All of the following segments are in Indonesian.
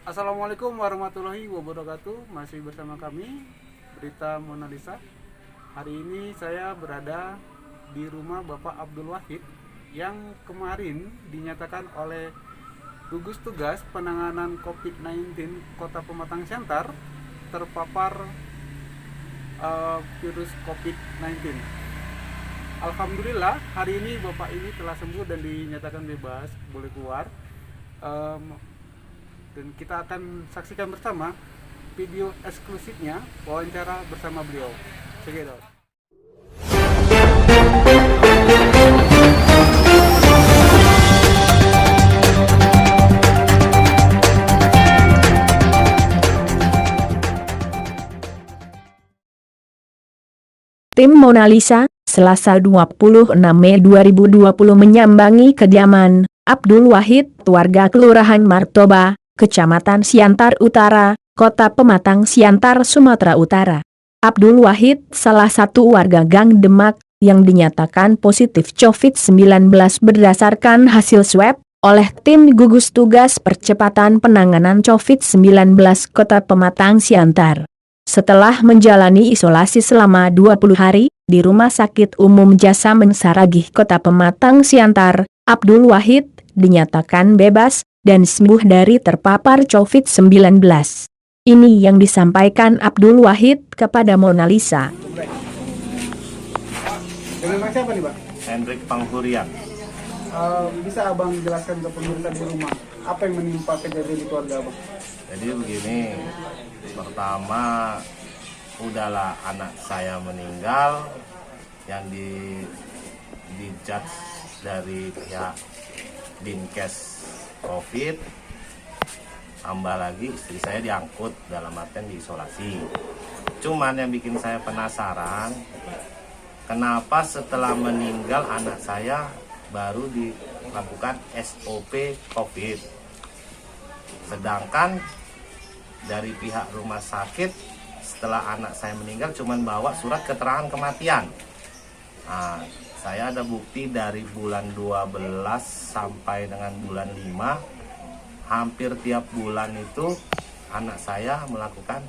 Assalamualaikum warahmatullahi wabarakatuh. Masih bersama kami Berita Mona Lisa. Hari ini saya berada di rumah Bapak Abdul Wahid yang kemarin dinyatakan oleh gugus tugas penanganan COVID-19 Kota Pematang Siantar terpapar virus COVID-19. Alhamdulillah hari ini Bapak ini telah sembuh dan dinyatakan bebas, boleh keluar. Em, dan kita akan saksikan bersama video eksklusifnya wawancara bersama beliau. Check it out. Tim Mona Lisa, Selasa 26 Mei 2020 menyambangi kediaman Abdul Wahid, warga Kelurahan Martoba, Kecamatan Siantar Utara, Kota Pematang Siantar, Sumatera Utara. Abdul Wahid salah satu warga Gang Demak yang dinyatakan positif COVID-19 berdasarkan hasil swab oleh tim gugus tugas percepatan penanganan COVID-19 Kota Pematang Siantar. Setelah menjalani isolasi selama 20 hari di Rumah Sakit Umum Jasamen Saragih Kota Pematang Siantar, Abdul Wahid dinyatakan bebas dan sembuh dari terpapar COVID-19. Ini yang disampaikan Abdul Wahid kepada Mona Lisa. Dengan siapa nih, Pak? Hendrik Panghurian. Bisa Abang jelaskan ke pemirsa di rumah apa yang menimpa kejadian di keluarga Abang? Jadi begini, pertama udahlah anak saya meninggal yang dijudge dari pihak Dinkes COVID, tambah lagi istri saya diangkut dalam artian diisolasi. Cuman yang bikin saya penasaran, kenapa setelah meninggal anak saya baru dilakukan SOP COVID, sedangkan dari pihak rumah sakit setelah anak saya meninggal cuman bawa surat keterangan kematian. Nah, saya ada bukti dari bulan 12 sampai dengan bulan 5, hampir tiap bulan itu anak saya melakukan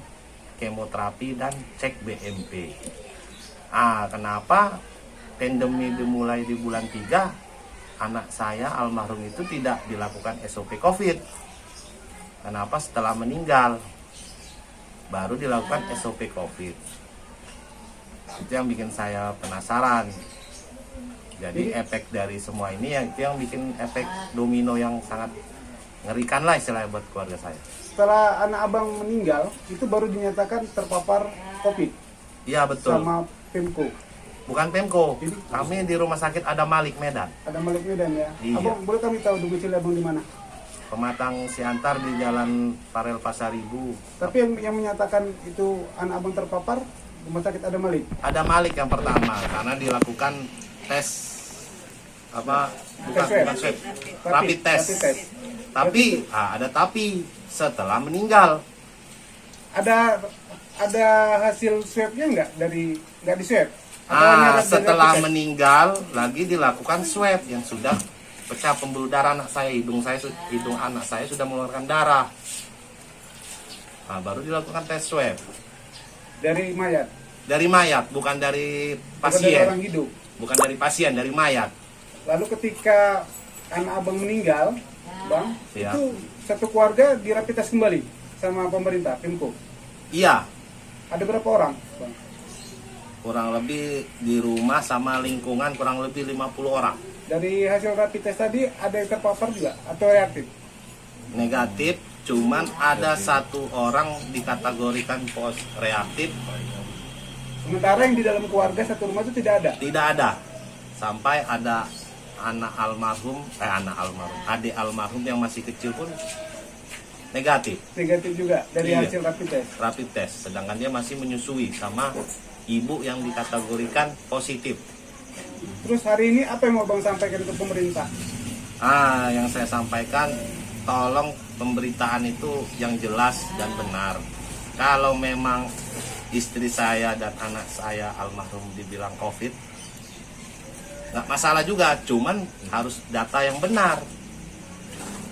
kemoterapi dan cek BMP. Kenapa pandemi dimulai di bulan 3, anak saya almarhum itu tidak dilakukan SOP COVID? Kenapa setelah meninggal baru dilakukan SOP COVID? Itu yang bikin saya penasaran. Jadi efek dari semua ini itu yang bikin efek domino yang sangat ngerikan lah istilahnya buat keluarga saya. Setelah anak Abang meninggal, itu baru dinyatakan terpapar COVID Iya betul. sama Pemko. Bukan Pemko. Kami di rumah sakit Adam Malik Medan. Ada Malik Medan ya. Iya. Abang boleh kami tahu domisili Abang di mana? Pematang Siantar di Jalan Farel Pasaribu. Tapi yang menyatakan itu anak Abang terpapar rumah sakit ada Malik. Ada Malik yang pertama karena dilakukan tes bukan swab, rapid test. Tapi ada tapi setelah meninggal. Ada hasil swabnya nggak di swab? Setelah meninggal lagi dilakukan swab yang sudah pecah pembuluh darah anak saya, hidung anak saya sudah mengeluarkan darah. Baru dilakukan tes swab. Dari mayat. Dari mayat, bukan dari Bukan pasien. dari orang hidup. Bukan dari pasien, dari mayat. Lalu ketika anak Abang meninggal, Bang, Ya. itu satu keluarga dirapid tes kembali sama pemerintah, Pemko. Iya, Ada berapa orang, Bang? kurang lebih di rumah sama lingkungan kurang lebih 50 orang. Dari hasil rapid test tadi ada yang terpapar juga atau reaktif? Negatif, cuman ada satu orang dikategorikan pos reaktif. Sementara yang di dalam keluarga satu rumah itu tidak ada. Tidak ada. Sampai ada adik almarhum yang masih kecil pun negatif. Negatif juga dari Iya. hasil rapid test. Rapid test, sedangkan dia masih menyusui sama ibu yang dikategorikan positif. Terus hari ini apa yang mau Bang sampaikan ke pemerintah? Yang saya sampaikan, tolong pemberitaan itu yang jelas dan benar. Kalau memang istri saya dan anak saya almarhum dibilang COVID, nggak masalah juga, cuman harus data yang benar.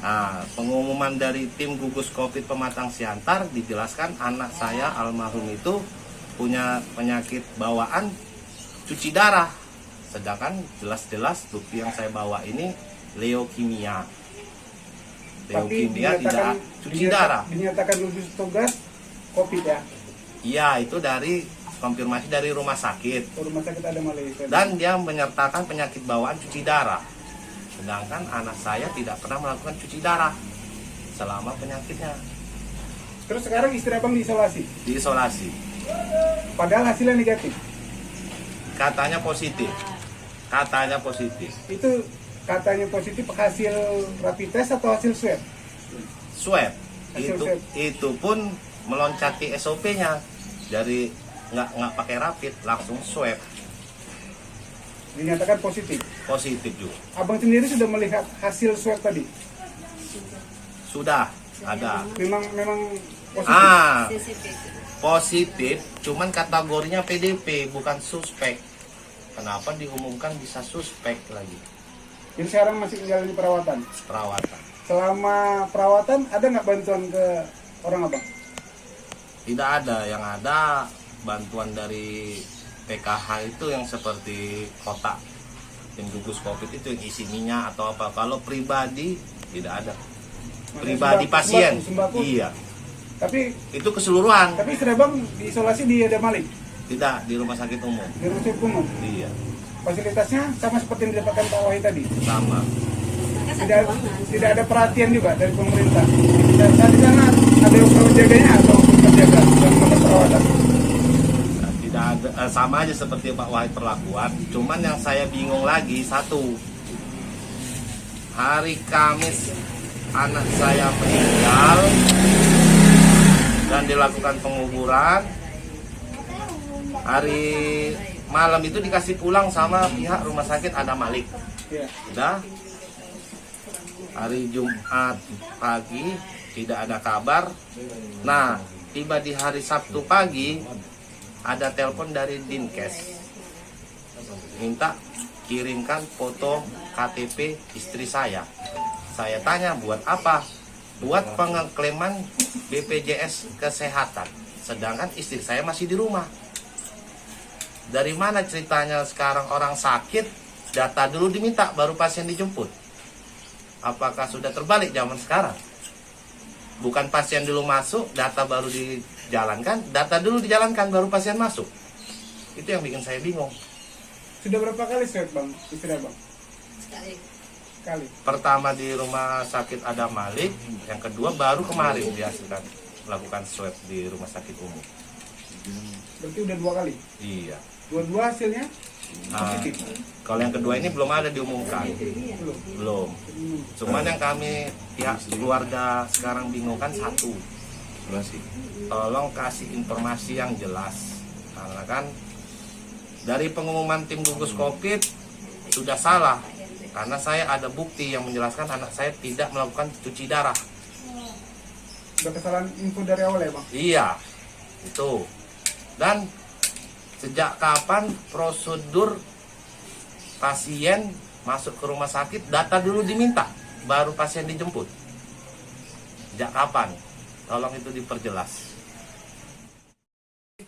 Nah, pengumuman dari tim gugus COVID Pematang Siantar dijelaskan anak saya almarhum itu punya penyakit bawaan cuci darah. Sedangkan jelas-jelas bukti yang saya bawa ini leukemia. Leukemia tidak cuci darah. Dinyatakan gugus tugas COVID ya? Iya, itu dari konfirmasi dari rumah sakit. Rumah sakit ada Malaysia. Dan dia menyertakan penyakit bawaan cuci darah. Sedangkan anak saya tidak pernah melakukan cuci darah selama penyakitnya. Terus sekarang istri abang diisolasi? Diisolasi. Padahal hasilnya negatif? Katanya positif. Katanya positif. Itu katanya positif hasil rapid test atau hasil swab? Swab. Hasil Itu, swab. itu pun meloncati SOP-nya. Dari nggak pakai rapid, langsung swab. Dinyatakan positif. Positif juga. Abang sendiri sudah melihat hasil swab tadi? Sudah ada. Memang positif. Positif, cuman kategorinya PDP, bukan suspek. Kenapa diumumkan bisa suspek lagi? Jadi sekarang masih menjalani perawatan. Perawatan. Selama perawatan ada nggak bantuan ke orang abang? Tidak ada, yang ada bantuan dari PKH itu yang seperti kotak tim gugus COVID itu yang isi minyak atau apa. Kalau pribadi tidak ada. Pribadi pasien. Sembako. Iya. Tapi Itu keseluruhan. istri abang diisolasi di Ada Malik, Tidak di rumah sakit umum. di rumah sakit umum. Iya, Fasilitasnya sama seperti yang didapatkan Pak Wahid tadi. sama. Tidak ada perhatian juga dari pemerintah. Dan saat di sana ada penjaganya atau penjaga yang melakukan perawatan. Tidak ada, sama aja seperti Pak Wahid perlakuan. Cuman yang saya bingung lagi satu, hari Kamis anak saya meninggal dan dilakukan penguburan. Hari malam itu dikasih pulang sama pihak rumah sakit Ada Malik. Ya. Udah. Hari Jumat pagi tidak ada kabar. Nah, tiba di hari Sabtu pagi ada telepon dari Dinkes. Minta kirimkan foto KTP istri saya. Saya tanya buat apa? Buat pengeklaman BPJS Kesehatan. Sedangkan istri saya masih di rumah. Dari mana ceritanya sekarang orang sakit, data dulu diminta baru pasien dijemput? Apakah sudah terbalik zaman sekarang? Bukan pasien dulu masuk, data baru dijalankan, data dulu dijalankan baru pasien masuk. Itu yang bikin saya bingung. Sudah berapa kali swab bang, istri abang? Sekali. Pertama di rumah sakit Ada Malik, yang kedua baru kemarin dihasilkan melakukan swab di rumah sakit umum. Berarti udah 2 kali. Iya. Dua-dua hasilnya Nah, positif. kalau yang kedua ini belum ada diumumkan. Belum. Cuman yang kami pihak keluarga sekarang bingungkan satu. Tolong kasih informasi yang jelas. Karena kan dari pengumuman tim gugus COVID sudah salah. Karena saya ada bukti yang menjelaskan anak saya tidak melakukan cuci darah. Udah kesalahan info dari awal ya bang? Iya, itu. Dan sejak kapan prosedur pasien masuk ke rumah sakit data dulu diminta, baru pasien dijemput? Sejak kapan? Tolong itu diperjelas.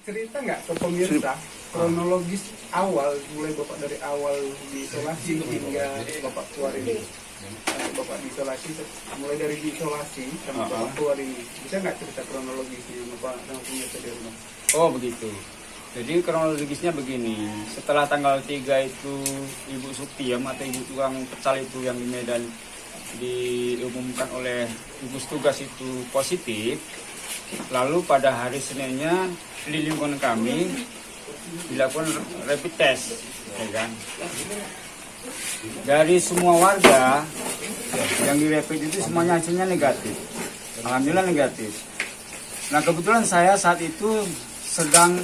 Cerita nggak ke pemirsa kronologis awal, mulai bapak dari awal diisolasi hingga bapak keluar ini. Bapak diisolasi, mulai dari diisolasi sampai bapak keluar ini. Bisa nggak cerita kronologisnya bapak sama pemirsa di rumah? Oh begitu. Jadi kronologisnya begini, setelah tanggal 3 itu Ibu Suktiem atau Ibu tukang pecal itu yang di Medan diumumkan oleh gugus tugas itu positif, lalu pada hari Seninnya di lingkungan kami dilakukan rapid test, ya kan? Dari semua warga yang di rapid itu semuanya hasilnya negatif, alhamdulillah negatif. Nah kebetulan saya saat itu sedang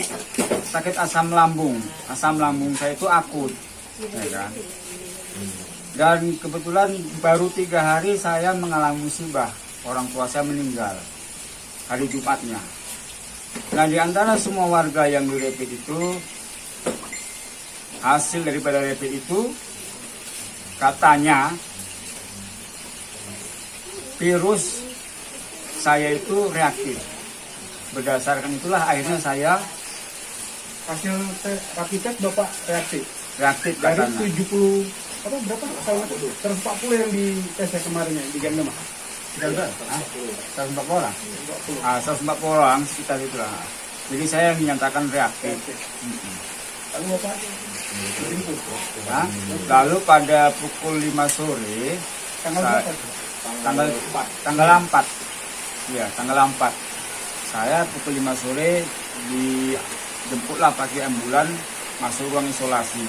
sakit asam lambung saya itu akut, ya kan? Dan kebetulan baru 3 hari saya mengalami musibah, orang tua saya meninggal hari Jumatnya. Nah di antara semua warga yang di rapid itu, hasil daripada rapid itu katanya virus saya itu reaktif. Berdasarkan itulah akhirnya saya Hasil rapid test Bapak reaktif. reaktif Dari katanya. 70 apa berapa? 140 yang di tes kemarin ya, di Gang 5. Hah? 140 orang? 140 orang sekitar itulah. Jadi saya menyatakan reaktif. Lalu Bapak dijemput. Nah, lalu pada pukul 5 sore Tanggal Sa- berapa? tanggal 4. Ya, tanggal 4. Saya pukul 5 sore dijemputlah pakai ambulan masuk ruang isolasi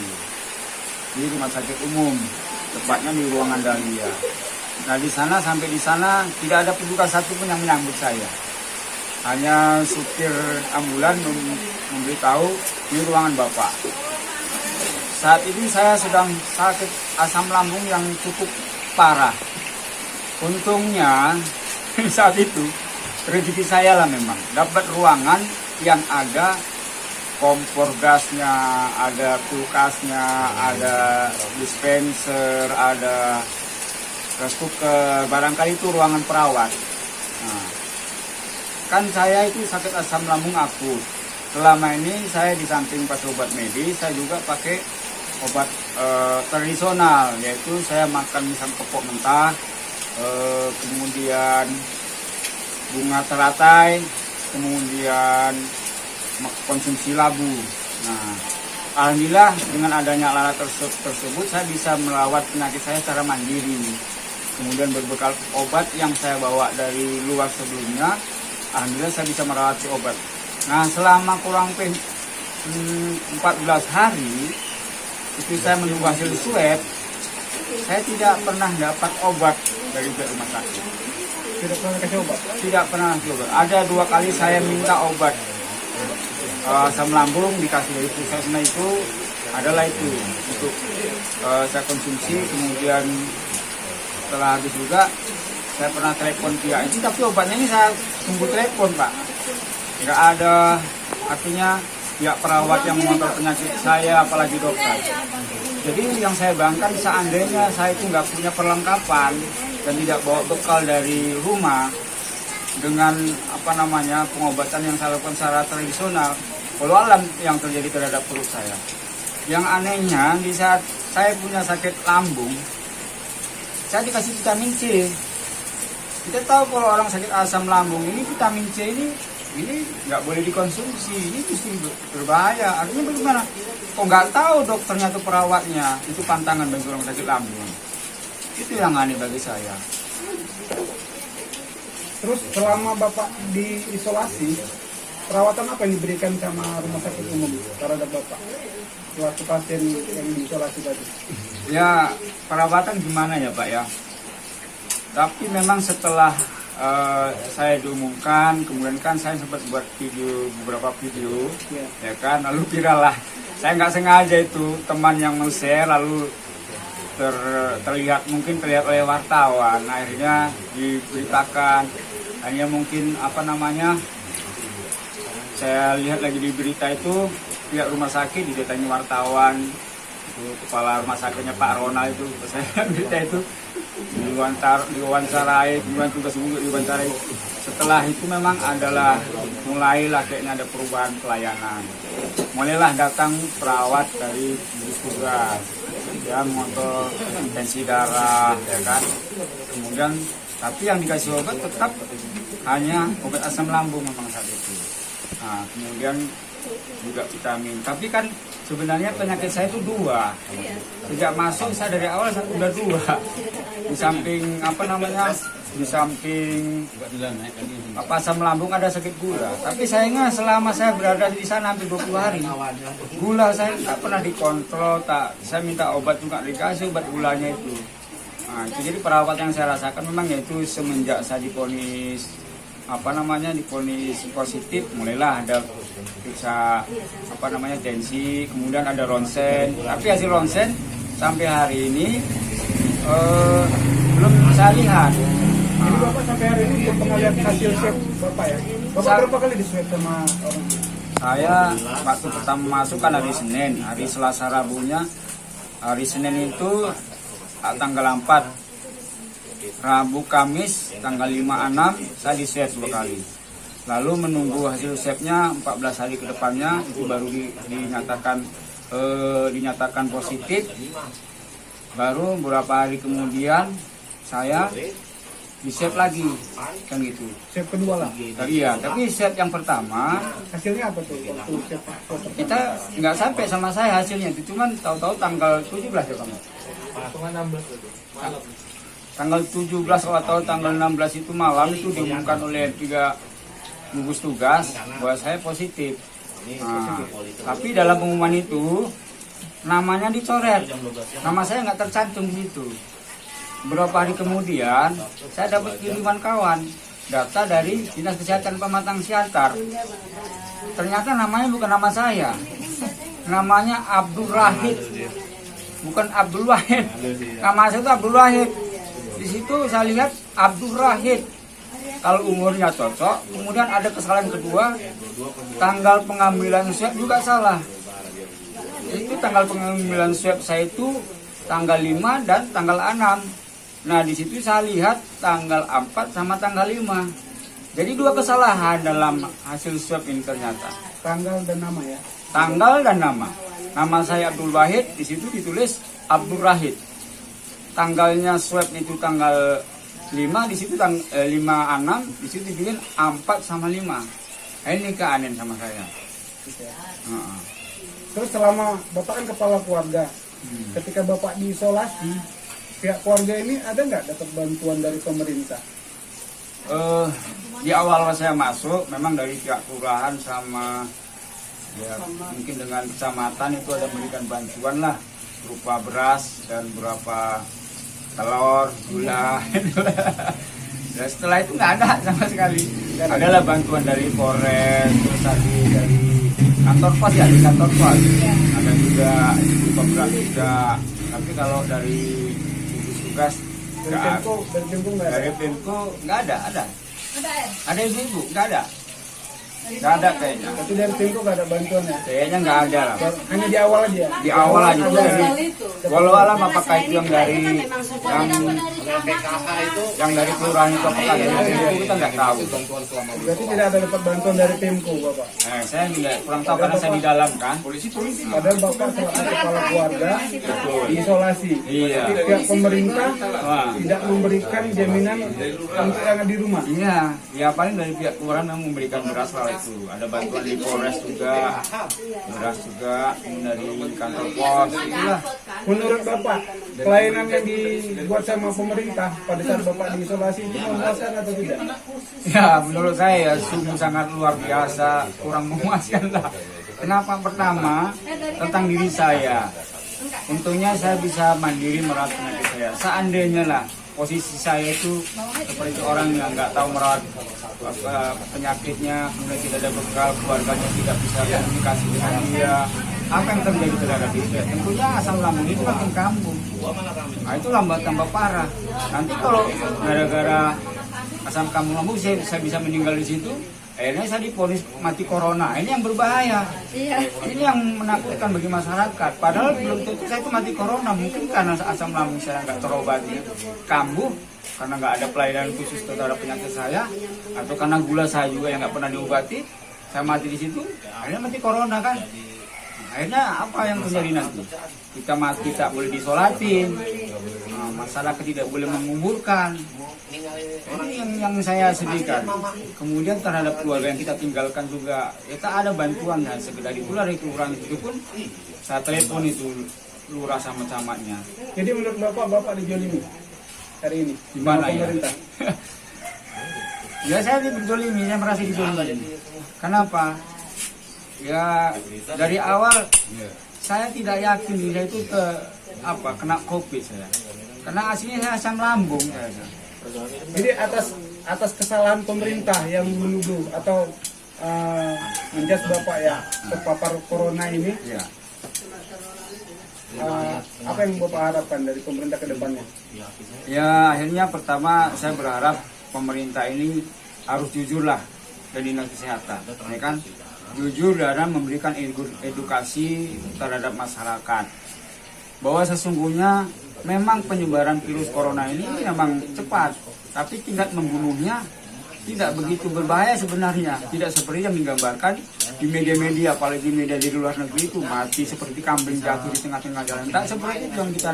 di rumah sakit umum, tepatnya di ruangan Dahlia. Nah, di sana sampai di sana tidak ada petugas satupun yang menyambut saya. Hanya supir ambulan memberitahu ini ruangan Bapak. Saat ini saya sedang sakit asam lambung yang cukup parah. Untungnya saat itu rezeki saya lah memang dapat ruangan yang ada kompor gasnya, ada kulkasnya, ada dispenser, ada rice cooker, barangkali itu ruangan perawat. Nah, kan saya itu sakit asam lambung akut. Selama ini saya di samping pakai obat medis, saya juga pakai obat tradisional, yaitu saya makan misal kepok mentah, kemudian bunga teratai, kemudian konsumsi labu. Nah, alhamdulillah dengan adanya alat tersebut saya bisa merawat penyakit saya secara mandiri. Kemudian berbekal obat yang saya bawa dari luar sebelumnya, alhamdulillah saya bisa merawat si obat. Nah, selama kurang lebih 14 hari itu saya menunggu hasil swab, saya tidak pernah dapat obat dari pihak rumah sakit. Tidak pernah kasih obat. Tidak pernah coba. Ada 2 kali saya minta obat asam lambung, dikasih dari puskesmas itu adalah itu untuk saya konsumsi. Kemudian setelah habis juga saya pernah telepon pihak itu, tapi obatnya ini saya tunggu telepon Pak. Nggak ada, artinya pihak perawat yang mengontrol penyakit saya, apalagi dokter. Jadi yang saya bangkan seandainya saya itu nggak punya perlengkapan dan tidak bawa bekal dari rumah dengan pengobatan yang saya lakukan secara tradisional, walau alam yang terjadi terhadap perut saya. Yang anehnya di saat saya punya sakit lambung, saya dikasih vitamin C. Kita tahu kalau orang sakit asam lambung ini vitamin C ini nggak boleh dikonsumsi, ini justru berbahaya. Artinya bagaimana? Kok nggak tahu dokternya atau perawatnya, itu pantangan bagi orang sakit lambung. Itu yang aneh bagi saya. Terus selama Bapak diisolasi, perawatan apa yang diberikan sama rumah sakit umum terhadap Bapak? Waktu pasien yang diisolasi tadi. Ya, perawatan gimana ya Pak ya? Tapi memang setelah saya diumumkan, kemudian kan saya sempat buat beberapa video, ya kan, lalu viral lah. Saya nggak sengaja itu teman yang men-share, lalu terlihat oleh wartawan, akhirnya diberitakan. Hanya mungkin saya lihat lagi di berita itu pihak rumah sakit didatangi wartawan, itu kepala rumah sakitnya Pak Ronald itu, saya berita itu diwawancarai, kemudian tugas juga diwawancarai. Setelah itu memang mulailah kayaknya ada perubahan pelayanan. Mulailah datang perawat dari gugus tugas, dia mengontrol tensi darah, ya kan. Kemudian tapi yang dikasih obat tetap hanya obat asam lambung memang saat itu. Nah, kemudian juga vitamin. Tapi kan sebenarnya penyakit saya itu 2. Sejak masuk saya dari awal saya udah 2. Di samping asam lambung ada sakit gula. Tapi sayangnya selama saya berada di sana hampir 20 hari, gula saya tak pernah dikontrol, saya minta obat juga dikasih obat gulanya itu. Nah, itu jadi perawat yang saya rasakan memang yaitu semenjak saya diponis diponis positif, mulailah ada periksa tensi, kemudian ada ronsen. Tapi hasil ronsen sampai hari ini belum saya lihat. Jadi Bapak sampai hari ini belum pernah lihat hasil swab Bapak ya? Bapak berapa kali di swab sama orang? Saya waktu pertama masuk kan hari Senin, hari Selasa Rabunya, hari Senin itu tanggal 4 Rabu Kamis tanggal 5-6 saya di swab 2 kali. Lalu menunggu hasil swabnya 14 hari ke depannya itu baru dinyatakan positif. Baru beberapa hari kemudian saya di swab lagi, kan gitu. Swab kedua lah. Iya, tapi swab yang pertama Hasilnya apa tuh? Waktu swab kita nggak sampai sama saya hasilnya, itu cuman tahu-tahu tanggal 17 ya kamu. Tanggal 17 atau tanggal 16 itu malam itu diumumkan oleh 3 gugus tugas bahwa saya positif. Nah, tapi dalam pengumuman itu namanya dicoret, nama saya nggak tercantum di situ. Beberapa hari kemudian saya dapat kiriman kawan data dari Dinas Kesehatan Pematang Siantar. Ternyata namanya bukan nama saya, namanya Abdul Rahid, bukan Abdul Wahid. Nama saya itu Abdul Wahid. Di situ saya lihat Abdul Rahid. Kalau umurnya cocok, kemudian ada kesalahan kedua, tanggal pengambilan swab juga salah. Itu tanggal pengambilan swab saya itu tanggal 5 dan tanggal 6. Nah, di situ saya lihat tanggal 4 sama tanggal 5. Jadi 2 kesalahan dalam hasil swab ini ternyata. tanggal dan nama ya. Tanggal dan nama. Nama saya Abdul Wahid, di situ ditulis Abdul Rahid. Tanggalnya swab itu tanggal 5, di situ 5-6, di situ dibikin 4 sama 5. Ini keanehan sama saya. Terus selama Bapak kan kepala keluarga, ketika Bapak diisolasi, pihak keluarga ini ada nggak dapat bantuan dari pemerintah? Di awal saya masuk, memang dari pihak kelurahan sama ya, mungkin dengan kecamatan itu ada memberikan bantuan lah, berupa beras dan beberapa telur, gula. Dan setelah itu nggak ada sama sekali. Adalah bantuan dari Polres, terus tadi dari kantor pos ya, di kantor pos. Ada juga berupa beras juga. Tapi kalau dari gugus tugas dari Pemko nggak ada. Ada ibu nggak ada. Nggak ada kayaknya. Tapi dari Pemko nggak ada bantuan ya? Kayaknya nggak ada lah. Hanya di awal aja? Di awal aja. Walau alam apakah itu yang dari yang dari kelurahan itu apakah dari Pemko kita nggak tahu. Berarti tidak ada dapat bantuan dari Pemko Bapak? Saya juga kurang tahu karena saya di dalam kan. Padahal Bapak selaku kepala keluarga diisolasi. Iya. Tapi pihak pemerintah tidak memberikan jaminan untuk yang di rumah. Iya, ya paling dari pihak kelurahan memang memberikan beras lah itu. Ada bantuan di Polres juga, beras juga, dari kantor pos, itulah. Menurut Bapak, pelayanan yang dibuat sama pemerintah pada saat Bapak diisolasi itu memuaskan atau tidak? Ya, menurut saya sungguh sangat luar biasa, kurang memuaskan lah. Kenapa? Pertama, tentang diri saya. Untungnya saya bisa mandiri merawat penyakit saya. Seandainya lah posisi saya itu seperti orang yang nggak tahu merawat penyakitnya, kemudian tidak ada bekal, keluarganya tidak bisa komunikasi dengan dia, apa yang terjadi terhadap dia? Tentunya asam lambung itu makin kambuh. Nah, itu lambat tambah parah. Nanti kalau gara-gara asam lambung saya bisa meninggal di situ, akhirnya saya divonis mati corona. Ini yang berbahaya. Ini yang menakutkan bagi masyarakat. Padahal belum tentu saya itu mati corona. Mungkin karena asam lambung saya nggak terobati, kambuh, karena nggak ada pelayanan khusus terhadap penyakit saya, atau karena gula saya juga yang nggak pernah diobati, saya mati di situ. Akhirnya mati corona kan. Akhirnya apa yang terjadi nanti? Kita mati tak boleh disolatin, masyarakat tidak boleh menguburkan. Ini yang saya sedihkan. Kemudian terhadap keluarga yang kita tinggalkan juga, kita ada bantuan dan sekedar itulah dari kelurahan itu pun saya telepon itu lurah sama camatnya. Jadi menurut Bapak dijolimi hari ini? Gimana ya? Pemerintah? Ya saya dijolimi, saya merasa dijolimi. Kenapa? Ya dari awal saya tidak yakin dia itu kena COVID saya. Karena aslinya saya asam lambung saya. Jadi atas kesalahan pemerintah yang menuduh atau menjas Bapak ya terpapar corona ini, Ya. apa yang Bapak harapkan dari pemerintah ke depannya? Ya akhirnya pertama saya berharap pemerintah ini harus jujurlah dari dinas kesehatan, ya kan? Jujur dalam memberikan edukasi terhadap masyarakat. bahwa sesungguhnya memang penyebaran virus corona ini memang cepat, tapi tingkat membunuhnya tidak begitu berbahaya sebenarnya. Tidak seperti yang digambarkan di media-media, apalagi media di luar negeri itu mati seperti kambing jatuh di tengah-tengah jalan. Tak seperti itu yang kita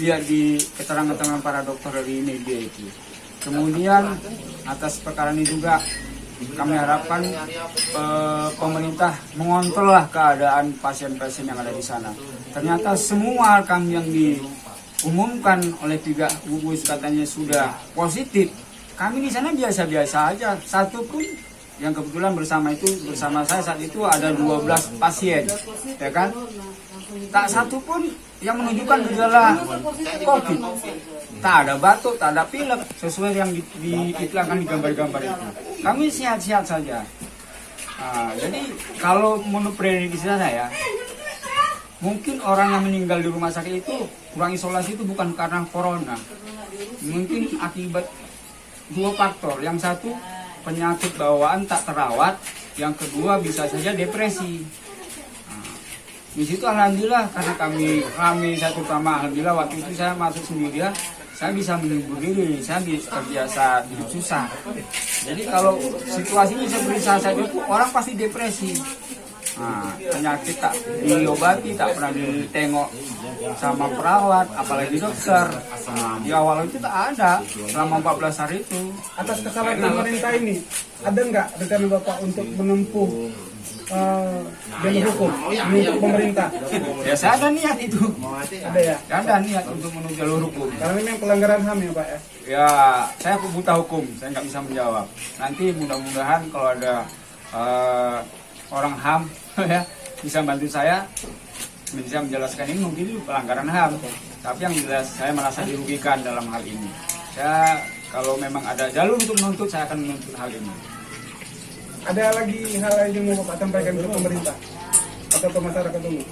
lihat di keterangan-keterangan para dokter dari media itu. Kemudian atas perkara ini juga kami harapkan pemerintah mengontrol lah keadaan pasien-pasien yang ada di sana. Ternyata semua kami yang diumumkan oleh 3 gugus katanya sudah positif. Kami di sana biasa-biasa aja. Satu pun yang kebetulan bersama saya saat itu ada 12 pasien, ya kan? Tak satu pun yang menunjukkan gejala COVID. Tak ada batuk, tak ada pilek, sesuai yang diiklankan di gambar-gambar itu. Kami sehat-sehat saja. Jadi kalau menurut prediksi saya, mungkin orang yang meninggal di rumah sakit itu kurang isolasi itu bukan karena corona. Mungkin akibat 2 faktor. Yang satu penyakit bawaan tak terawat, yang kedua bisa saja depresi. Di situ alhamdulillah karena kami rame, saya terutama alhamdulillah waktu itu saya masuk sendirian, saya bisa menghibur diri, saya terbiasa hidup susah. Jadi kalau situasinya seperti saat itu orang pasti depresi. Penyakit tak diobati, tak pernah ditengok sama perawat, apalagi dokter. Di awal itu tak ada selama 14 hari itu. Atas kesalahan pemerintah ini, ada nggak rencana Bapak untuk menempuh jalur hukum untuk pemerintah? Ya saya ada niat itu. Ada ya? Ada niat untuk menuju jalur hukum. Karena ini yang pelanggaran HAM ya Pak ya? Ya, saya buta hukum, saya nggak bisa menjawab. Nanti mudah-mudahan kalau ada orang HAM ya bisa bantu saya, bisa menjelaskan ini mungkin itu pelanggaran HAM. Tapi yang jelas saya merasa dirugikan dalam hal ini. Saya kalau memang ada jalur untuk menuntut, saya akan menuntut hal ini. Ada lagi hal lain yang mau Bapak sampaikan ke pemerintah atau ke masyarakat umum?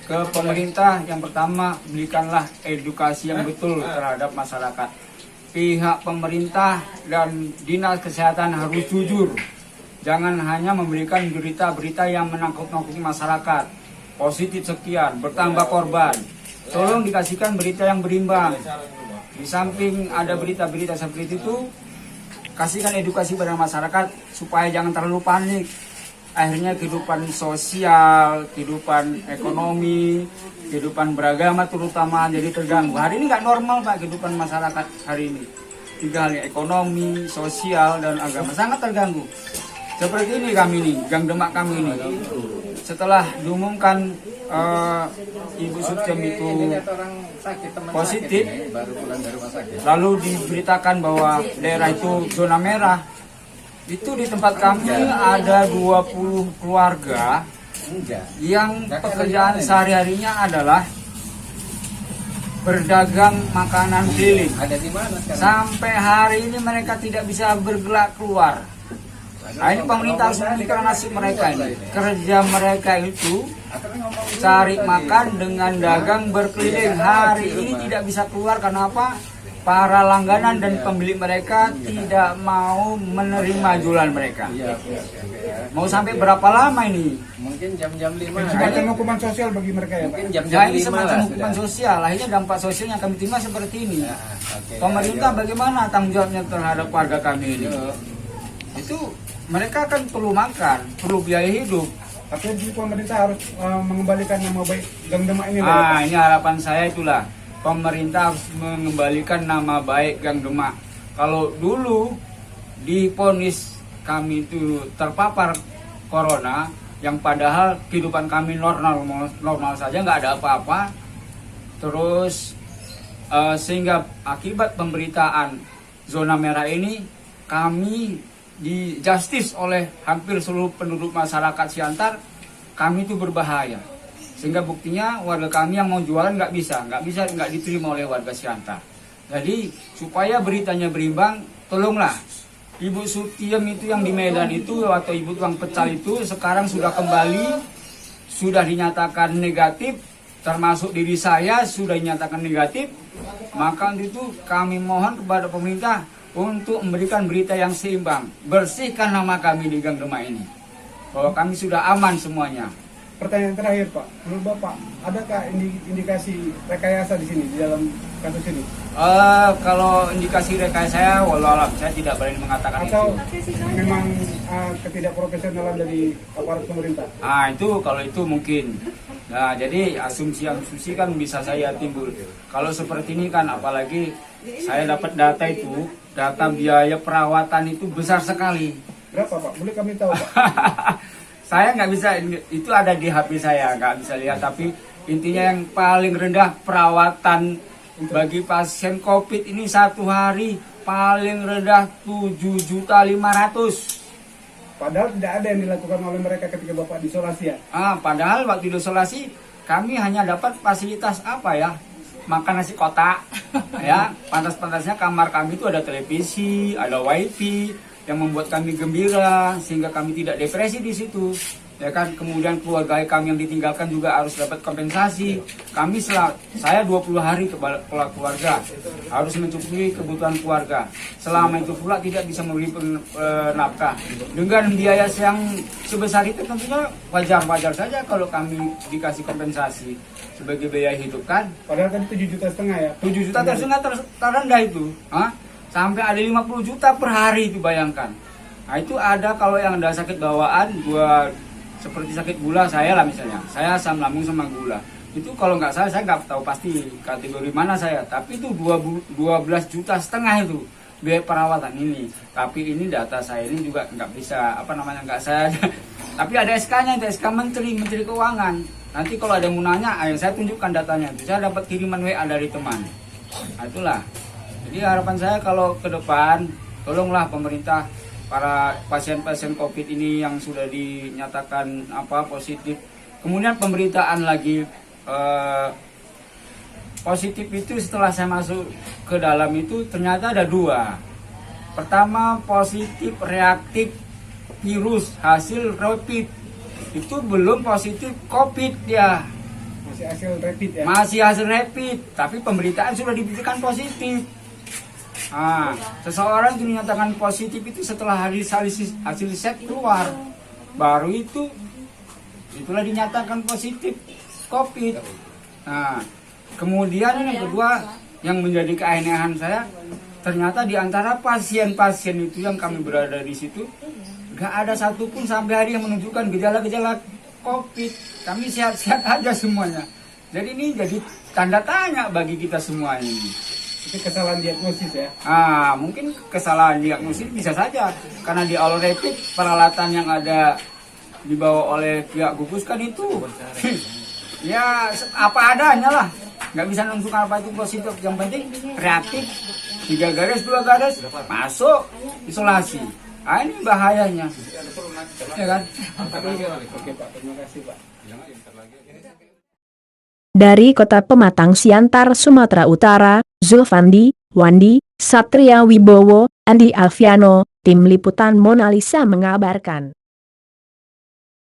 Ke pemerintah yang pertama, berikanlah edukasi yang betul terhadap masyarakat. Pihak pemerintah dan dinas kesehatan harus jujur. Jangan hanya memberikan berita-berita yang menakut-nakuti masyarakat. Positif sekian, bertambah korban. Tolong dikasihkan berita yang berimbang. Di samping ada berita-berita seperti itu, kasihkan edukasi pada masyarakat supaya jangan terlalu panik. Akhirnya kehidupan sosial, kehidupan ekonomi, kehidupan beragama terutama jadi terganggu. Hari ini nggak normal Pak kehidupan masyarakat hari ini. 3 hal, ekonomi, sosial, dan agama sangat terganggu. Seperti ini kami ini, Gang Demak kami ini. Setelah diumumkan Ibu Sucem itu positif, lalu diberitakan bahwa daerah itu zona merah. Itu di tempat kami ada 20 keluarga yang pekerjaan sehari-harinya adalah berdagang makanan keliling. Sampai hari ini mereka tidak bisa bergerak keluar. Nah ini pemerintah harus memikirkan nasib mereka ini. Kerja mereka itu cari makan dengan dagang berkeliling. Hari ini tidak bisa keluar karena apa? Para langganan dan pemilik mereka tidak mau menerima jualan mereka. Mau sampai berapa lama ini? Mungkin jam-jam 5. Semacam hukuman sosial bagi mereka ya Pak? Mungkin jam-jam Ya ini 5 semacam lah hukuman sudah. sosial. Akhirnya dampak sosial yang kami terima seperti ini. Oke, Pemerintah ya, bagaimana tanggung jawabnya terhadap warga kami ini? Itu mereka kan perlu makan, perlu biaya hidup. Tapi di pemerintah harus mengembalikan nama baik Gang Demak ini Pak. ya, Pak? Ini harapan saya itulah. Pemerintah harus mengembalikan nama baik Gang Demak. Kalau dulu divonis kami itu terpapar corona, yang padahal kehidupan kami normal saja, nggak ada apa-apa. Terus sehingga akibat pemberitaan zona merah ini, kami di justice oleh hampir seluruh penduduk masyarakat Siantar, kami itu berbahaya. Sehingga buktinya warga kami yang mau jualan nggak diterima oleh warga Siantar. Jadi supaya beritanya berimbang, tolonglah Ibu Sutiem itu yang di Medan itu atau Ibu Tukang Pecal itu sekarang sudah kembali, sudah dinyatakan negatif, termasuk diri saya sudah dinyatakan negatif. Maka untuk itu kami mohon kepada pemerintah untuk memberikan berita yang seimbang, bersihkan nama kami di Gang Demak ini, bahwa kami sudah aman semuanya. pertanyaan terakhir Pak, menurut Bapak adakah indikasi rekayasa di sini di dalam kasus ini? Kalau indikasi rekayasa saya, walau alam saya tidak berani mengatakan Atau itu. memang ketidakprofesionalan dari aparat pemerintah? Itu kalau itu mungkin. Nah, jadi asumsi kan bisa saya timbul. Kalau seperti ini kan, apalagi saya dapat data itu, data biaya perawatan itu besar sekali. Berapa Pak? Boleh kami tahu Pak? Saya nggak bisa, itu ada di HP saya, nggak bisa lihat. Tapi intinya yang paling rendah perawatan bagi pasien COVID ini satu hari paling rendah 7.500.000. Padahal tidak ada yang dilakukan oleh mereka ketika Bapak diisolasi ya? Padahal waktu isolasi kami hanya dapat fasilitas apa ya? Makan nasi kotak, ya. Pantas-pantasnya kamar kami itu ada televisi, ada wifi yang membuat kami gembira sehingga kami tidak depresi di situ. Ya kan, kemudian keluarga kami yang ditinggalkan juga harus dapat kompensasi. Saya 20 hari kepala keluarga harus mencukupi kebutuhan keluarga. Selama itu pula tidak bisa memberi nafkah. Dengan biaya yang sebesar itu tentunya wajar-wajar saja kalau kami dikasih kompensasi sebagai biaya hidup kan. Padahal kan 7,5 juta ya? 7 juta terendah itu. Sampai ada 50 juta per hari itu, bayangkan. Nah itu ada kalau yang ada sakit bawaan, seperti sakit gula saya lah misalnya. Saya asam lambung sama gula. Itu kalau nggak salah, saya nggak tahu pasti kategori mana saya. Tapi itu 12,5 juta itu biaya perawatan ini. Tapi ini data saya ini juga nggak bisa, nggak saya. Tapi ada SK-nya, itu SK Menteri Keuangan. Nanti kalau ada yang mau nanya, saya tunjukkan datanya. Saya dapat kiriman WA dari teman. Nah, itulah. Jadi harapan saya kalau ke depan, tolonglah pemerintah, para pasien-pasien COVID ini yang sudah dinyatakan positif. Kemudian pemberitaan lagi positif itu setelah saya masuk ke dalam itu ternyata ada 2. Pertama positif reaktif virus hasil rapid. Itu belum positif COVID ya. Masih hasil rapid ya? Masih hasil rapid, tapi pemberitaan sudah diberikan positif. Seseorang itu dinyatakan positif itu setelah hasil swab keluar, baru itulah dinyatakan positif COVID. Kemudian yang kedua yang menjadi keanehan saya, ternyata di antara pasien-pasien itu yang kami berada di situ, gak ada satupun sampai hari yang menunjukkan gejala-gejala COVID. Kami sehat-sehat aja semuanya. Jadi ini jadi tanda tanya bagi kita semua ini. Itu kesalahan diagnosis ya? Mungkin kesalahan diagnosis bisa saja. Karena di awal rapid, peralatan yang ada dibawa oleh pihak gugus kan itu ya apa adanya lah. Nggak bisa menentukan apa itu positif. Yang penting reaktif, 3 garis, 2 garis, masuk isolasi. Ini bahayanya. Ya kan? Oke Pak, terima kasih Pak. Dari Kota Pematang Siantar, Sumatera Utara, Zulfandi, Wandi, Satria Wibowo, Andi Alfiano, Tim Liputan Mona Lisa mengabarkan.